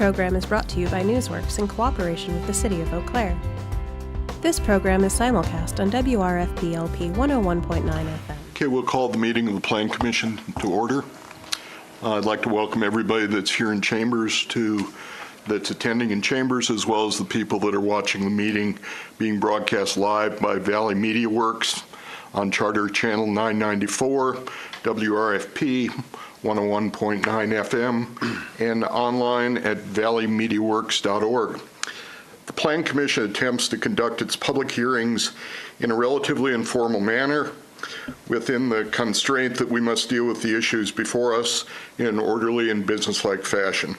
program is brought to you by Newsworks in cooperation with the City of Eau Claire. This program is simulcast on WRFP-LP 101.9 FM. Okay, we'll call the meeting of the Plan Commission to order. I'd like to welcome everybody that's here in chambers that's attending in chambers, as well as the people that are watching the meeting being broadcast live by Valley Media Works on Charter Channel 994, WRFP 101.9 FM, and online at valleymediaworks.org. The Plan Commission attempts to conduct its public hearings in a relatively informal manner within the constraint that we must deal with the issues before us in an orderly and businesslike fashion.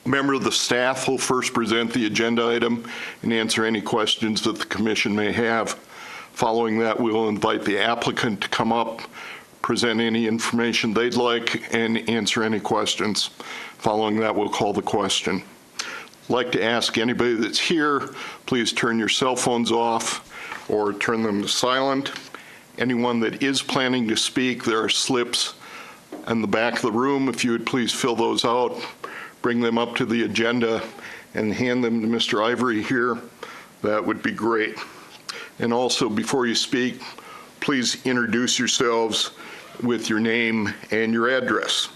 A member of the staff will first present the agenda item and answer any questions that the Commission may have. Following that, we will invite the applicant to come up, present any information they'd like, and answer any questions. Following that, we'll call the question. I'd like to ask anybody that's here, please turn your cell phones off or turn them to silent. Anyone that is planning to speak, there are slips in the back of the room. If you would please fill those out, bring them up to the agenda, and hand them to Mr. Ivory here, that would be great. And also, before you speak, please introduce yourselves with your name and your address.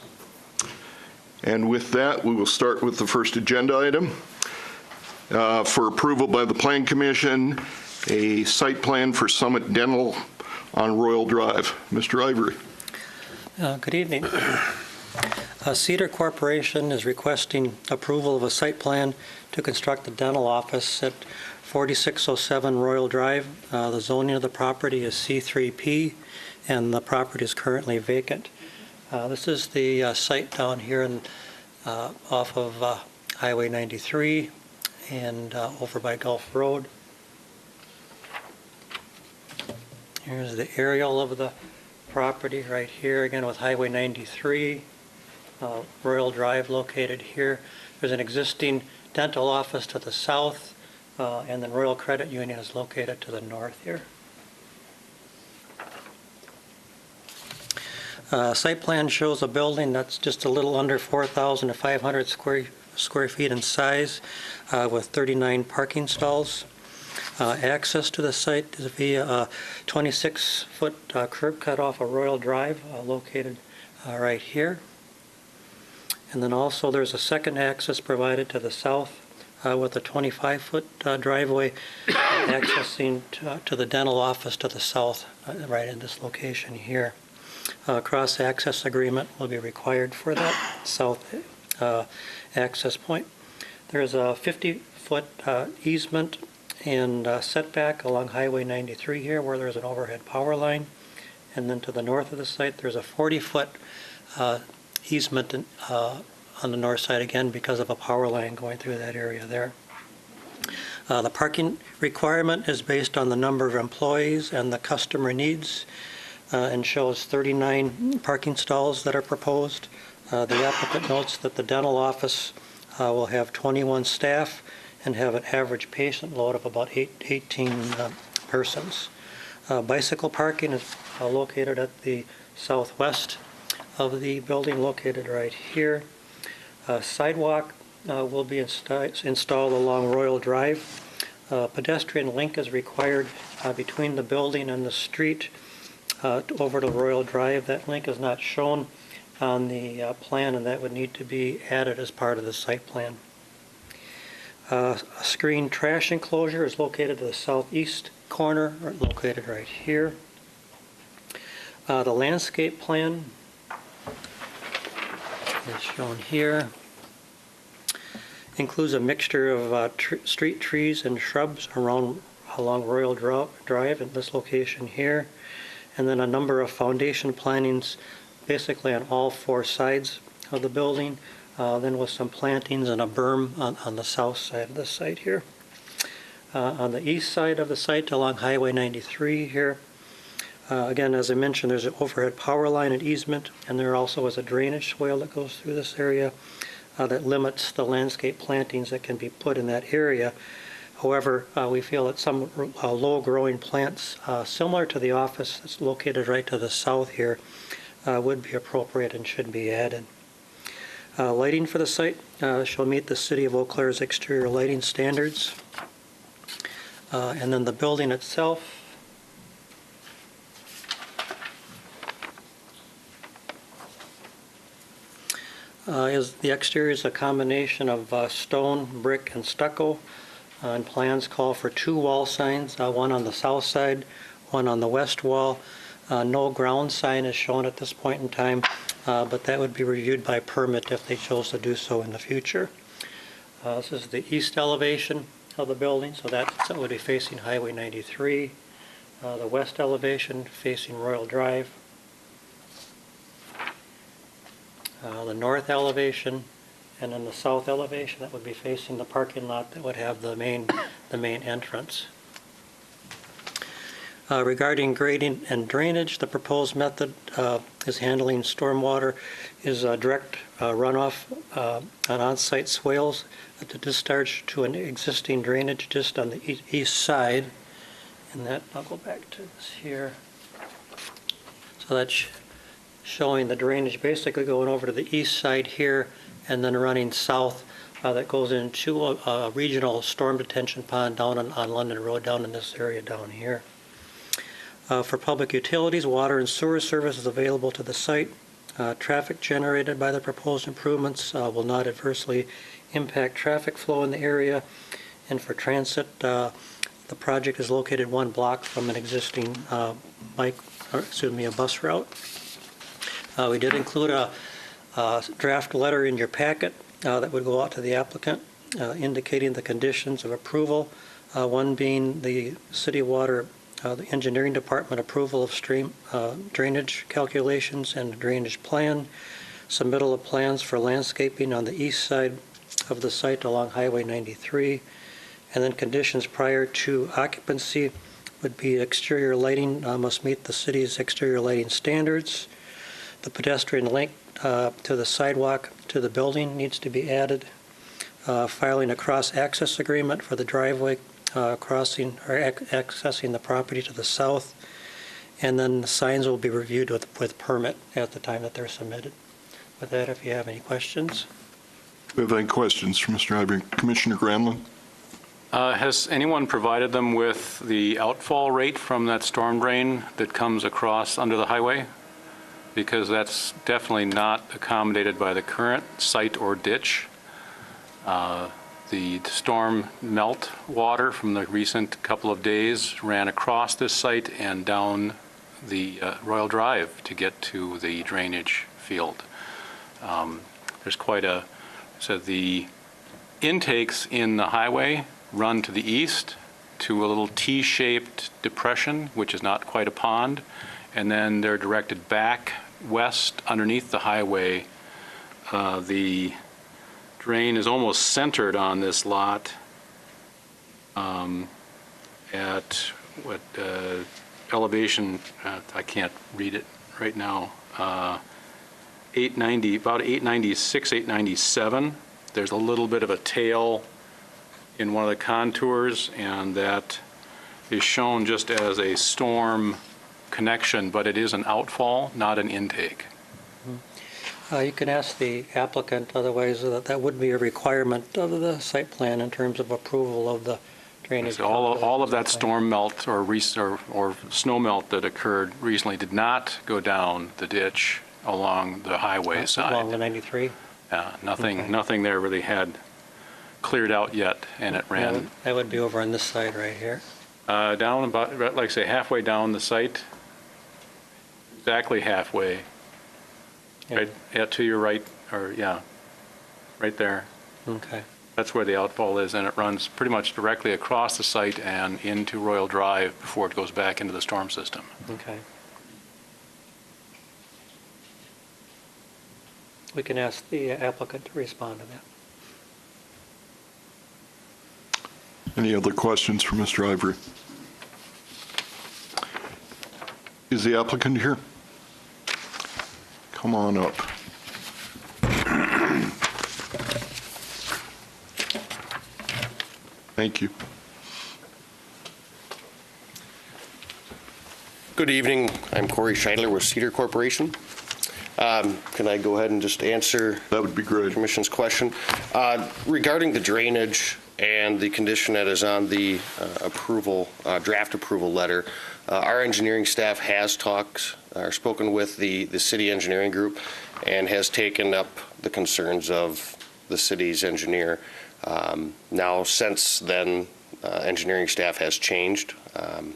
And with that, we will start with the first agenda item. For approval by the Plan Commission, a site plan for Summit Dental on Royal Drive. Mr. Ivory. Good evening. Cedar Corporation is requesting approval of a site plan to construct a dental office at 4607 Royal Drive. The zoning of the property is C3P, and the property is currently vacant. This is the site down here off of Highway 93 and over by Gulf Road. Here's the aerial of the property right here, again with Highway 93, Royal Drive located here. There's an existing dental office to the south, and then Royal Credit Union is located to the north here. Site plan shows a building that's just a little under 4,500 square feet in size, with 39 parking stalls. Access to the site is via a 26-foot curb cut off of Royal Drive, located right here. And then also there's a second access provided to the south with a 25-foot driveway accessing to the dental office to the south, right in this location here. Cross-access agreement will be required for that south access point. There's a 50-foot easement and setback along Highway 93 here where there's an overhead power line. And then to the north of the site, there's a 40-foot easement on the north side again because of a power line going through that area there. The parking requirement is based on the number of employees and the customer needs, and shows 39 parking stalls that are proposed. The applicant notes that the dental office will have 21 staff and have an average patient load of about 18 persons. Bicycle parking is located at the southwest of the building, located right here. Sidewalk will be installed along Royal Drive. Pedestrian link is required between the building and the street over to Royal Drive. That link is not shown on the plan, and that would need to be added as part of the site plan. A screened trash enclosure is located to the southeast corner, located right here. The landscape plan is shown here. Includes a mixture of street trees and shrubs along Royal Drive at this location here, and then a number of foundation plantings basically on all four sides of the building, then with some plantings and a berm on the south side of the site here. On the east side of the site along Highway 93 here, again, as I mentioned, there's an overhead power line and easement, and there also is a drainage swale that goes through this area that limits the landscape plantings that can be put in that area. However, we feel that some low-growing plants, similar to the office that's located right to the south here, would be appropriate and should be added. Lighting for the site shall meet the City of Eau Claire's exterior lighting standards. And then the building itself, the exterior is a combination of stone, brick, and stucco. And plans call for 2 wall signs, one on the south side, one on the west wall. No ground sign is shown at this point in time, but that would be reviewed by permit if they chose to do so in the future. This is the east elevation of the building, so that would be facing Highway 93. The west elevation facing Royal Drive. The north elevation, and then the south elevation that would be facing the parking lot that would have the main entrance. Regarding grading and drainage, the proposed method is handling stormwater is direct runoff on on-site swales to discharge to an existing drainage just on the east side. And that, I'll go back to this here. So that's showing the drainage basically going over to the east side here and then running south. That goes into a regional storm detention pond down on London Road, down in this area down here. For public utilities, water and sewer service is available to the site. Traffic generated by the proposed improvements will not adversely impact traffic flow in the area. And for transit, the project is located 1 block from an existing a bus route. We did include a draft letter in your packet that would go out to the applicant indicating the conditions of approval, one being the City Water, the Engineering Department approval of stream drainage calculations and drainage plan, submittal of plans for landscaping on the east side of the site along Highway 93, and then conditions prior to occupancy would be exterior lighting must meet the city's exterior lighting standards. The pedestrian link to the sidewalk to the building needs to be added. Filing a cross-access agreement for the driveway crossing or accessing the property to the south. And then the signs will be reviewed with permit at the time that they're submitted. With that, if you have any questions. Do we have any questions for Mr. Ivory? Commissioner Granlund? Has anyone provided them with the outfall rate from that storm drain that comes across under the highway? Because that's definitely not accommodated by the current site or ditch. The storm melt water from the recent couple of days ran across this site and down the Royal Drive to get to the drainage field. There's quite a, so the intakes in the highway run to the east to a little T-shaped depression, which is not quite a pond, and then they're directed back west underneath the highway. The drain is almost centered on this lot at what elevation, I can't read it right now, 890, about 896, 897. There's a little bit of a tail in one of the contours, and that is shown just as a storm connection, but it is an outfall, not an intake. You can ask the applicant, otherwise that would be a requirement of the site plan in terms of approval of the drainage. So all of that storm melt or snow melt that occurred recently did not go down the ditch along the highway side. Along the 93? Nothing there really had cleared out yet, and it ran. That would be over on this side right here. Down about, like I say, halfway down the site. Exactly halfway. Yeah. Right to your right, or yeah, right there. Okay. That's where the outfall is, and it runs pretty much directly across the site and into Royal Drive before it goes back into the storm system. Okay. We can ask the applicant to respond to that. Any other questions for Mr. Ivory? Is the applicant here? Come on up. Thank you. Good evening. I'm Corey Scheidler with Cedar Corporation. Can I go ahead and just answer That would be the great. Commission's question? Regarding the drainage and the condition that is on the draft approval letter, our engineering staff has spoken with the city engineering group and has taken up the concerns of the city's engineer. Now, since then, engineering staff has changed. I'm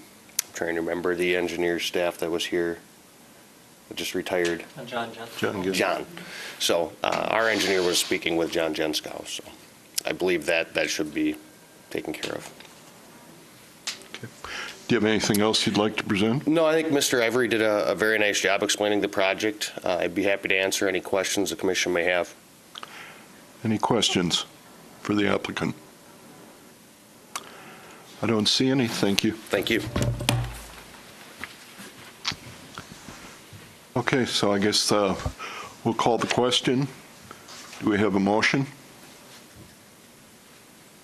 trying to remember the engineer staff that was here, that just retired. John Jensen. John, good. John. So our engineer was speaking with John Jenskow, so I believe that should be taken care of. Do you have anything else you'd like to present? No, I think Mr. Ivory did a very nice job explaining the project. I'd be happy to answer any questions the commission may have. Any questions for the applicant? I don't see any. Thank you. Thank you. Okay, so I guess we'll call the question. Do we have a motion?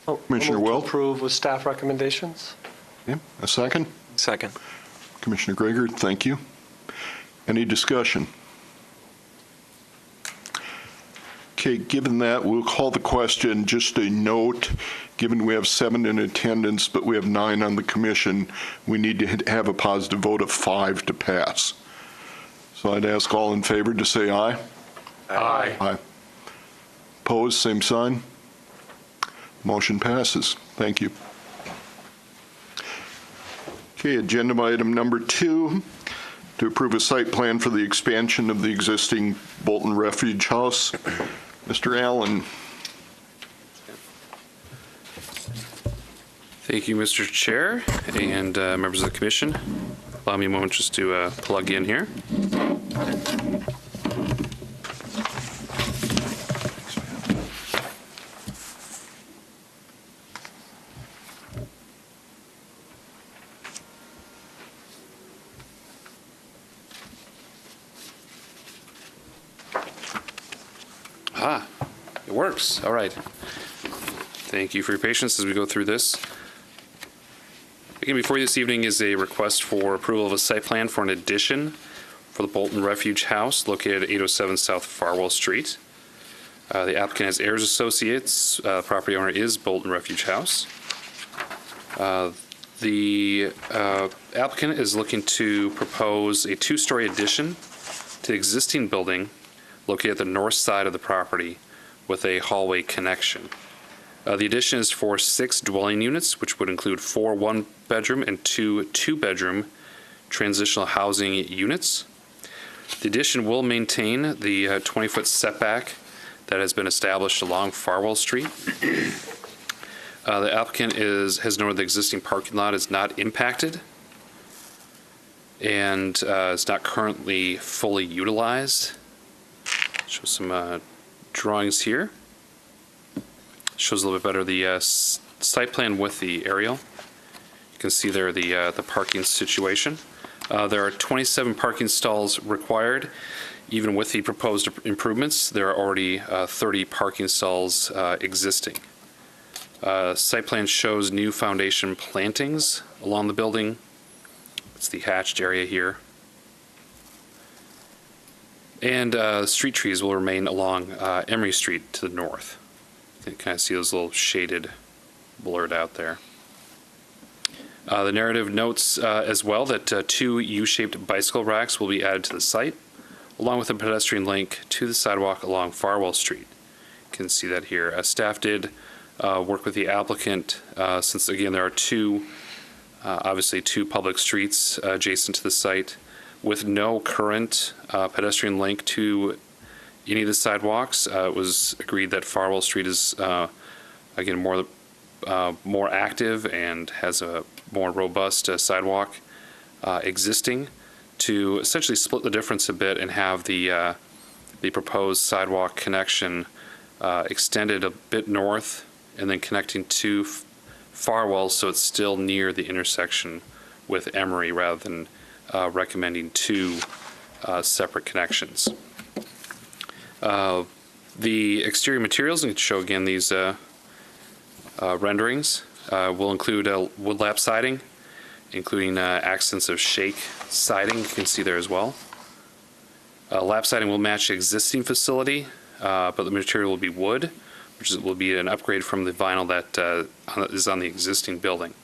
Commissioner Move to Wilt? approve with staff recommendations. Yeah, a second? Second. Commissioner Gregor, thank you. Any discussion? Okay, given that, we'll call the question. Just a note, given we have 7 in attendance, but we have 9 on the commission, we need to have a positive vote of 5 to pass. So I'd ask all in favor to say aye. Aye. Aye. Opposed, same sign. Motion passes. Thank you. Okay, agenda item number 2, to approve a site plan for the expansion of the existing Bolton Refuge House. Mr. Allen. Thank you, Mr. Chair and members of the commission. Allow me a moment just to plug in here. It works. All right. Thank you for your patience as we go through this. Again, before you this evening is a request for approval of a site plan for an addition for the Bolton Refuge House located at 807 South Farwell Street. The applicant has Ayers Associates. Property owner is Bolton Refuge House. The applicant is looking to propose a 2-story addition to the existing building located at the north side of the property with a hallway connection. The addition is for 6 dwelling units, which would include 4 one-bedroom and 2 two-bedroom transitional housing units. The addition will maintain the 20-foot setback that has been established along Farwell Street. The applicant has noted the existing parking lot is not impacted and is not currently fully utilized. Show some drawings here. Shows a little bit better the site plan with the aerial. You can see there the parking situation. There are 27 parking stalls required. Even with the proposed improvements, there are already 30 parking stalls existing. Site plan shows new foundation plantings along the building. It's the hatched area here. And street trees will remain along Emery Street to the north. You can kind of see those little shaded, blurred out there. The narrative notes as well that 2 U-shaped bicycle racks will be added to the site, along with a pedestrian link to the sidewalk along Farwell Street. You can see that here. Staff did work with the applicant since, again, there are obviously two public streets adjacent to the site with no current pedestrian link to any of the sidewalks. It was agreed that Farwell Street is, again, more active and has a more robust sidewalk existing to essentially split the difference a bit and have the proposed sidewalk connection extended a bit north and then connecting to Farwell, so it's still near the intersection with Emery rather than recommending 2 separate connections. The exterior materials, and show again these renderings, will include wood lap siding, including accents of shake siding. You can see there as well. Lap siding will match the existing facility, but the material will be wood, which will be an upgrade from the vinyl that is on the existing building.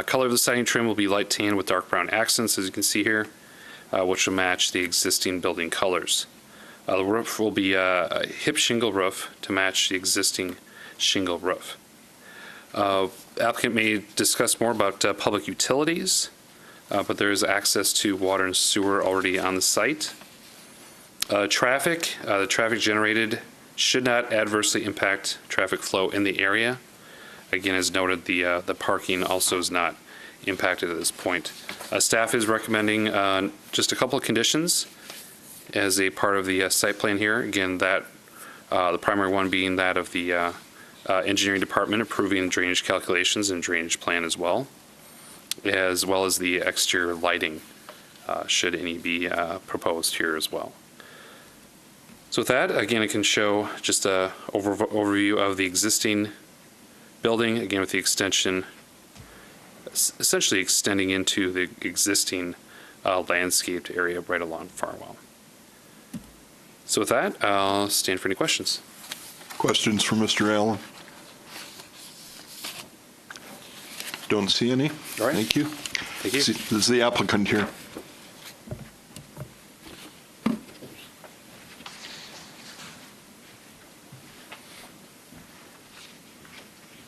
Color of the siding trim will be light tan with dark brown accents, as you can see here, which will match the existing building colors. The roof will be a hip shingle roof to match the existing shingle roof. Applicant may discuss more about public utilities, but there is access to water and sewer already on the site. Traffic, the traffic generated should not adversely impact traffic flow in the area. Again, as noted, the parking also is not impacted at this point. Staff is recommending just a couple of conditions as a part of the site plan here. Again, that the primary one being that of the engineering department approving drainage calculations and drainage plan as well as the exterior lighting, should any be proposed here as well. So with that, again, I can show just a overview of the existing building, again with the extension, essentially extending into the existing landscaped area right along Farwell. So with that, I'll stand for any questions. Questions for Mr. Allen? Don't see any. All right. Thank you. Thank you. This is the applicant here.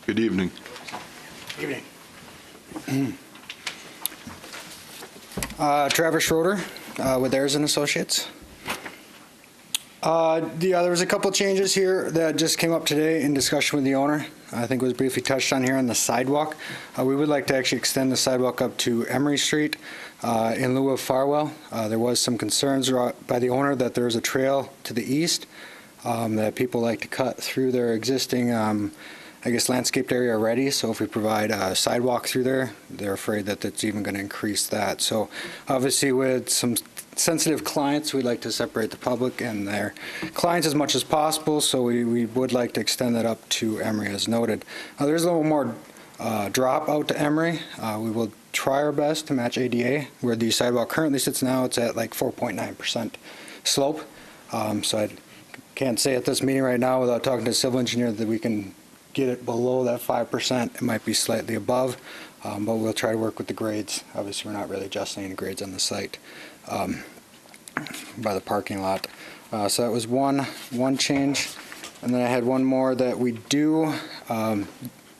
Good evening. Evening. Travis Schroeder with Ayers and Associates. There was a couple changes here that just came up today in discussion with the owner. I think it was briefly touched on here on the sidewalk. We would like to actually extend the sidewalk up to Emery Street in lieu of Farwell. There was some concerns by the owner that there is a trail to the east that people like to cut through their existing landscaped area already. So if we provide a sidewalk through there, they're afraid that it's even going to increase that. So obviously with some sensitive clients, we'd like to separate the public and their clients as much as possible. So we would like to extend that up to Emery as noted. There's a little more drop out to Emery. We will try our best to match ADA. Where the sidewalk currently sits now, it's at like 4.9% slope. So I can't say at this meeting right now without talking to a civil engineer that we can get it below that 5%. It might be slightly above, but we'll try to work with the grades. Obviously, we're not really adjusting any grades on the site by the parking lot. So that was one change. And then I had one more that we do,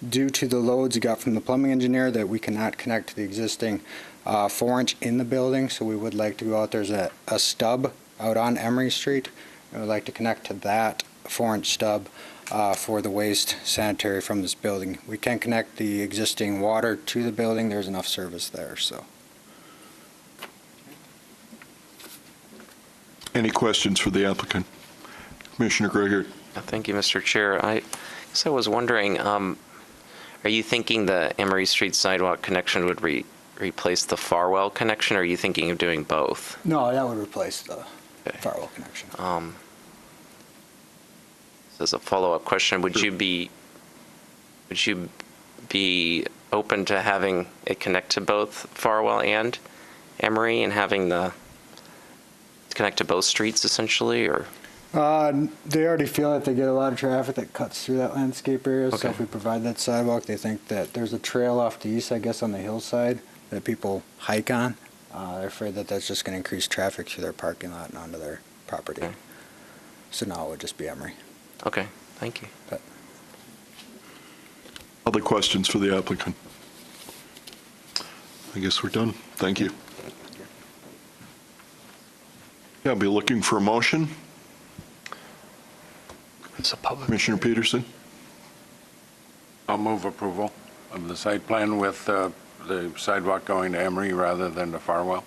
due to the loads you got from the plumbing engineer, that we cannot connect to the existing 4-inch in the building. So we would like to go out, there's a stub out on Emery Street. We would like to connect to that 4-inch stub for the waste sanitary from this building. We can connect the existing water to the building. There's enough service there, so. Any questions for the applicant? Commissioner Gregor. Thank you, Mr. Chair. I guess I was wondering, are you thinking the Emery Street sidewalk connection would replace the Farwell connection, or are you thinking of doing both? No, that would replace the Farwell connection. As a follow-up question, would you be open to having it connect to both Farwell and Emery and having the connect to both streets essentially, or? They already feel that they get a lot of traffic that cuts through that landscape area. Okay. So if we provide that sidewalk, they think that there's a trail off the east, I guess, on the hillside that people hike on. They're afraid that that's just going to increase traffic through their parking lot and onto their property. Okay. So now it would just be Emery. Okay, thank you. Other questions for the applicant? I guess we're done. Thank you. Yeah, I'll be looking for a motion. It's a public. Commissioner Peterson. I'll move approval of the site plan with the sidewalk going to Emery rather than to Farwell.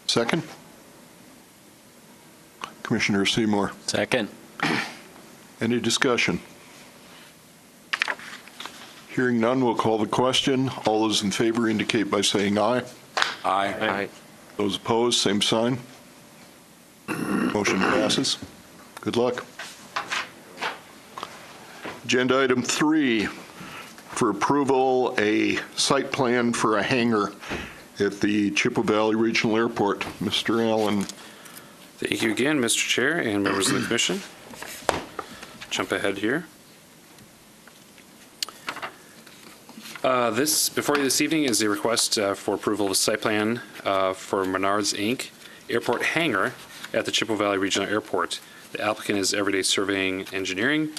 Second. Commissioner Seymour. Second. Any discussion? Hearing none, we'll call the question. All those in favor indicate by saying aye. Aye. Aye. Those opposed, same sign. Motion passes. Good luck. Agenda item 3, for approval, a site plan for a hangar at the Chippewa Valley Regional Airport. Mr. Allen. Thank you again, Mr. Chair and members of the commission. Jump ahead here. Before you this evening is a request for approval of a site plan for Menards, Inc. Airport hangar at the Chippewa Valley Regional Airport. The applicant is Everyday Surveying Engineering,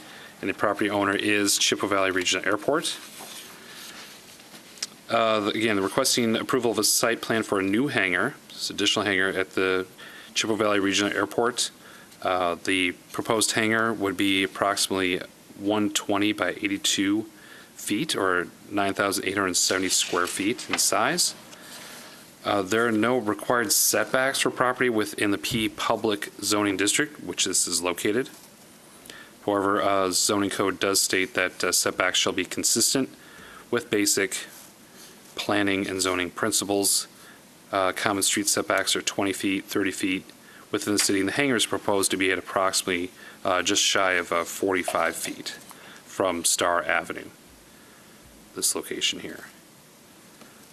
and the property owner is Chippewa Valley Regional Airport. Again, requesting approval of a site plan for a new hangar, this additional hangar at the Chippewa Valley Regional Airport. The proposed hangar would be approximately 120 by 82 feet, or 9,870 square feet in size. There are no required setbacks for property within the P Public Zoning District, which this is located. However, zoning code does state that setbacks shall be consistent with basic planning and zoning principles. Common street setbacks are 20 feet, 30 feet within the city, and the hangar is proposed to be at approximately just shy of 45 feet from Star Avenue, this location here.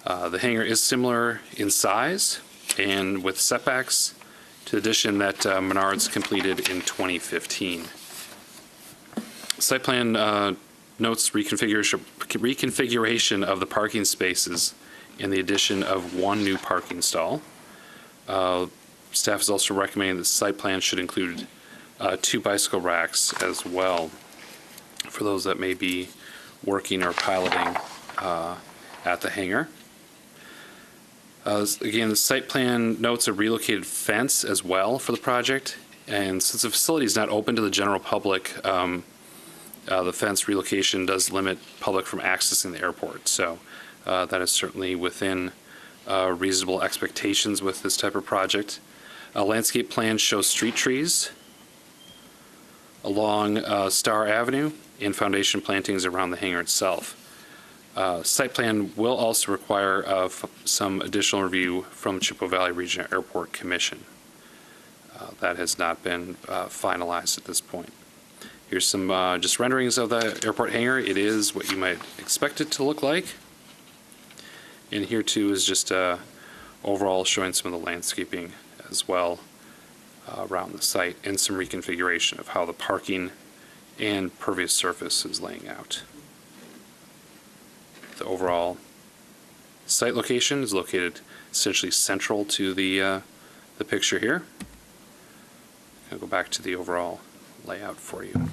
The hangar is similar in size and with setbacks to the addition that Menards completed in 2015. Site plan notes reconfiguration of the parking spaces and the addition of one new parking stall. Staff is also recommending that the site plan should include 2 bicycle racks as well for those that may be working or piloting at the hangar. Again, the site plan notes a relocated fence as well for the project, and since the facility is not open to the general public, the fence relocation does limit public from accessing the airport. So that is certainly within reasonable expectations with this type of project. A landscape plan shows street trees along Star Avenue and foundation plantings around the hangar itself. Site plan will also require some additional review from Chippewa Valley Regional Airport Commission. That has not been finalized at this point. Here's some just renderings of the airport hangar. It is what you might expect it to look like. And here too is just overall showing some of the landscaping as well around the site, and some reconfiguration of how the parking and pervious surface is laying out. The overall site location is located essentially central to the picture here. I'll go back to the overall layout for you.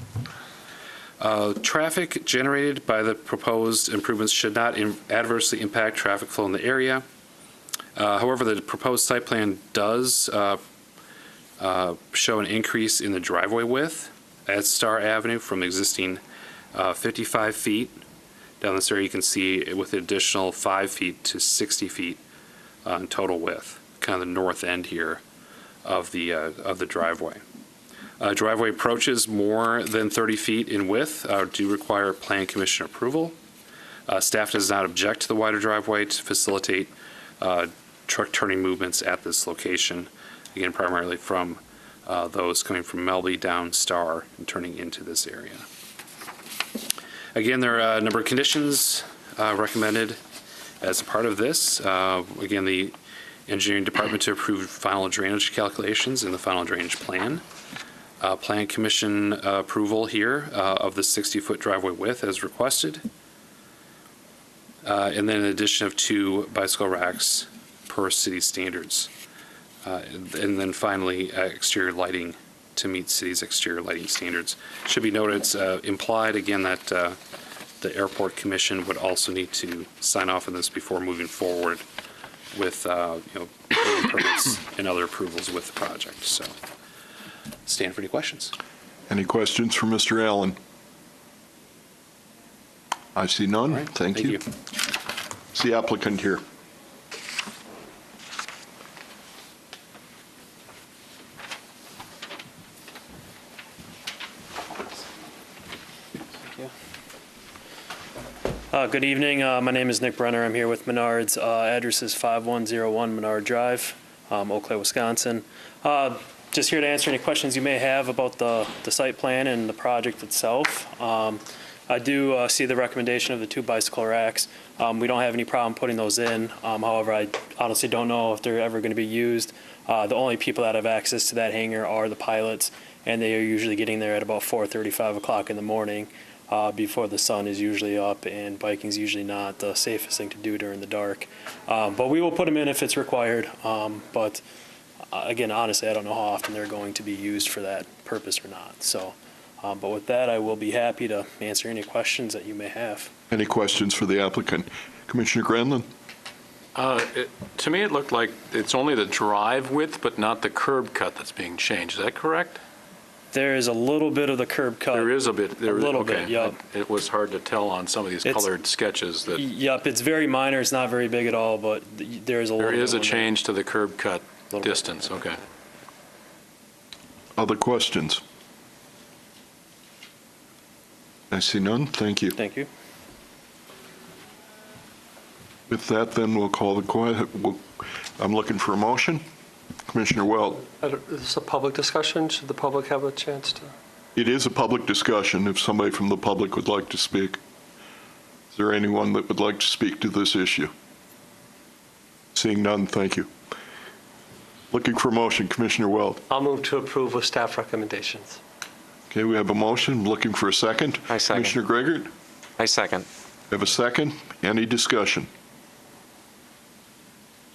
Traffic generated by the proposed improvements should not adversely impact traffic flow in the area. However, the proposed site plan does show an increase in the driveway width at Star Avenue from existing 55 feet. Down this area, you can see with an additional 5 feet to 60 feet in total width, kind of the north end here of the driveway. Driveway approaches more than 30 feet in width do require Plan Commission approval. Staff does not object to the wider driveway to facilitate truck turning movements at this location, again, primarily from those coming from Melby down Star and turning into this area. Again, there are a number of conditions recommended as a part of this. Again, the engineering department to approve final drainage calculations in the final drainage plan. Plan Commission approval here of the 60-foot driveway width as requested. And then an addition of 2 bicycle racks per city standards. And then finally, exterior lighting to meet city's exterior lighting standards. Should be noted, it's implied again that the Airport Commission would also need to sign off on this before moving forward with building permits and other approvals with the project. So, stand for any questions. Any questions for Mr. Allen? I see none. Right, Thank you. It's the applicant here. Good evening. My name is Nick Brenner. I'm here with Menards. Address is 5101 Menard Drive, Eau Claire, Wisconsin. Just here to answer any questions you may have about the site plan and the project itself. I do see the recommendation of the 2 bicycle racks. We don't have any problem putting those in. However, I honestly don't know if they're ever going to be used. The only people that have access to that hangar are the pilots, and they are usually getting there at about 4:30, 5 o'clock in the morning before the sun is usually up, and biking's usually not the safest thing to do during the dark. But we will put them in if it's required. But again, honestly, I don't know how often they're going to be used for that purpose or not. So, but with that, I will be happy to answer any questions that you may have. Any questions for the applicant? Commissioner Granlund? To me, it looked like it's only the drive width, but not the curb cut that's being changed. Is that correct? There is a little bit of the curb cut. There is a bit. A little bit, yep. It was hard to tell on some of these colored sketches that. Yep, it's very minor. It's not very big at all, but there is a little bit. There is a on there. change to the curb cut distance. Okay. Other questions? I see none. Thank you. Thank you. With that, then, we'll call the question. I'm looking for a motion. Commissioner Weld. Is this a public discussion? Should the public have a chance to? It is a public discussion if somebody from the public would like to speak. Is there anyone that would like to speak to this issue? Seeing none, thank you. Looking for a motion, Commissioner Weld. I'll move to approve with staff recommendations. Okay, we have a motion. Looking for a second. I second. Commissioner Gregor? I second. We have a second. Any discussion?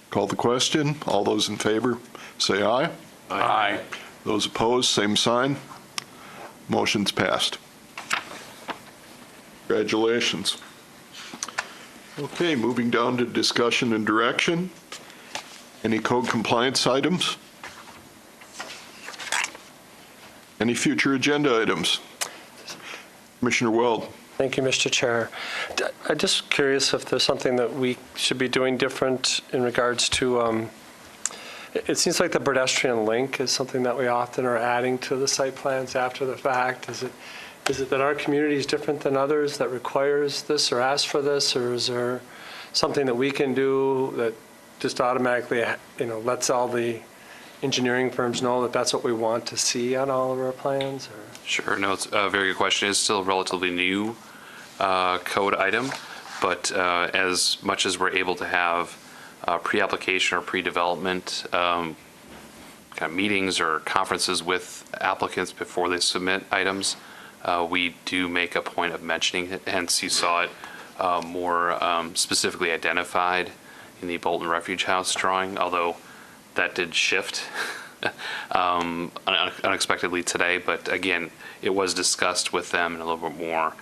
Call the question. All those in favor, say aye. Aye. Those opposed, same sign. Motion's passed. Congratulations. Okay, moving down to discussion and direction. Any code compliance items? Any future agenda items? Commissioner Weld. Thank you, Mr. Chair. I'm just curious if there's something that we should be doing different in regards to, it seems like the pedestrian link is something that we often are adding to the site plans after the fact. Is it that our community is different than others that requires this or asks for this, or is there something that we can do that just automatically, lets all the engineering firms know that that's what we want to see on all of our plans? Or? Sure. No, it's a very good question. It's still a relatively new code item, but as much as we're able to have pre-application or pre-development kind of meetings or conferences with applicants before they submit items, we do make a point of mentioning it. Hence, you saw it more specifically identified in the Bolton Refuge House drawing, although that did shift unexpectedly today. But again, it was discussed with them in a little bit more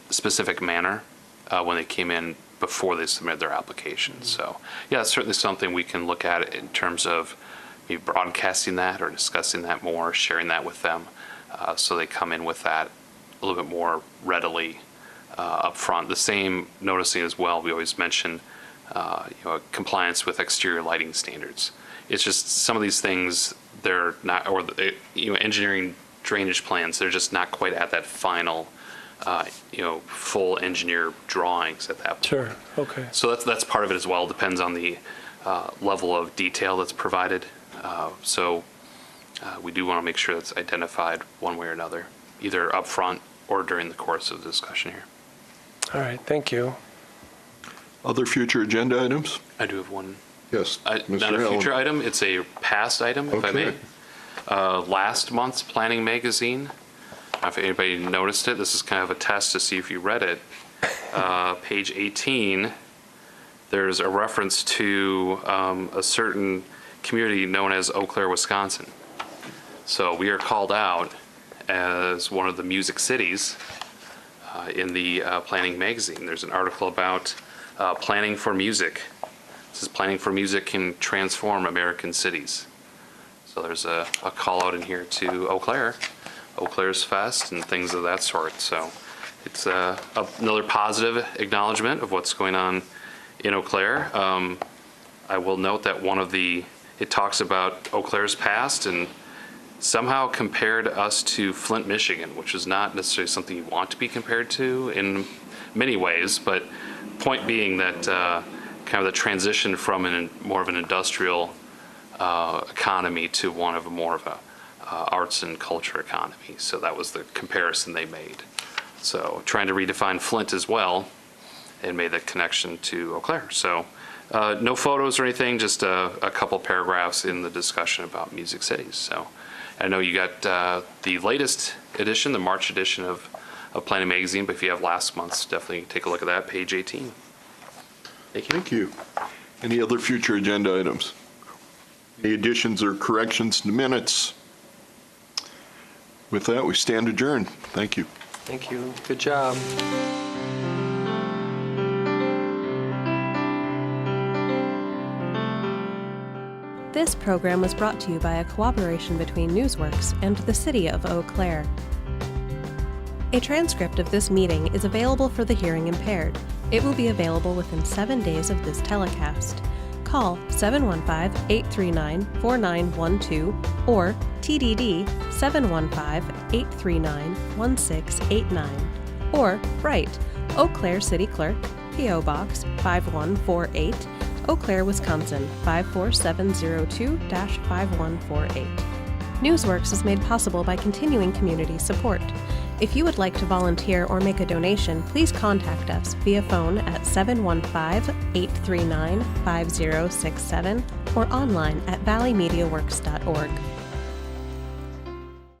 specific manner when they came in before they submitted their application. So yeah, it's certainly something we can look at in terms of maybe broadcasting that or discussing that more, sharing that with them, so they come in with that a little bit more readily up front. The same noticing as well, we always mention compliance with exterior lighting standards. It's just some of these things, they're not, or engineering drainage plans, they're just not quite at that final full engineer drawings at that point. Sure, okay. So that's part of it as well. Depends on the level of detail that's provided. So we do want to make sure that's identified one way or another, either up front or during the course of the discussion here. All right, thank you. Other future agenda items? I do have one. Yes, Not Mr. a future Allen. item, it's a past item, if I may. Okay. Last month's planning magazine, if anybody noticed it, this is kind of a test to see if you read it. Page 18, there's a reference to a certain community known as Eau Claire, Wisconsin. So we are called out as one of the music cities in the planning magazine. There's an article about planning for music. It says planning for music can transform American cities. So there's a call out in here to Eau Claire's Fest and things of that sort. So it's another positive acknowledgement of what's going on in Eau Claire. I will note that it talks about Eau Claire's past and somehow compared us to Flint, Michigan, which is not necessarily something you want to be compared to in many ways, but point being that kind of the transition from more of an industrial economy to one of more of a arts and culture economy. So that was the comparison they made. So trying to redefine Flint as well and made the connection to Eau Claire. So no photos or anything, just a couple paragraphs in the discussion about Music Cities. So I know you got the latest edition, the March edition of Planning Magazine, but if you have last month's, definitely take a look at that, page 18. Thank you. Thank you. Any other future agenda items? Any additions or corrections to minutes? With that, we stand adjourned. Thank you. Thank you. Good job. This program was brought to you by a cooperation between Newsworks and the City of Eau Claire. A transcript of this meeting is available for the hearing impaired. It will be available within 7 days of this telecast. Call 715-839-4912 or TDD 715-839-1689 or write Eau Claire City Clerk, P.O. Box 5148, Eau Claire, Wisconsin 54702-5148. Newsworks is made possible by continuing community support. If you would like to volunteer or make a donation, please contact us via phone at 715-839-5067 or online at valleymediaworks.org.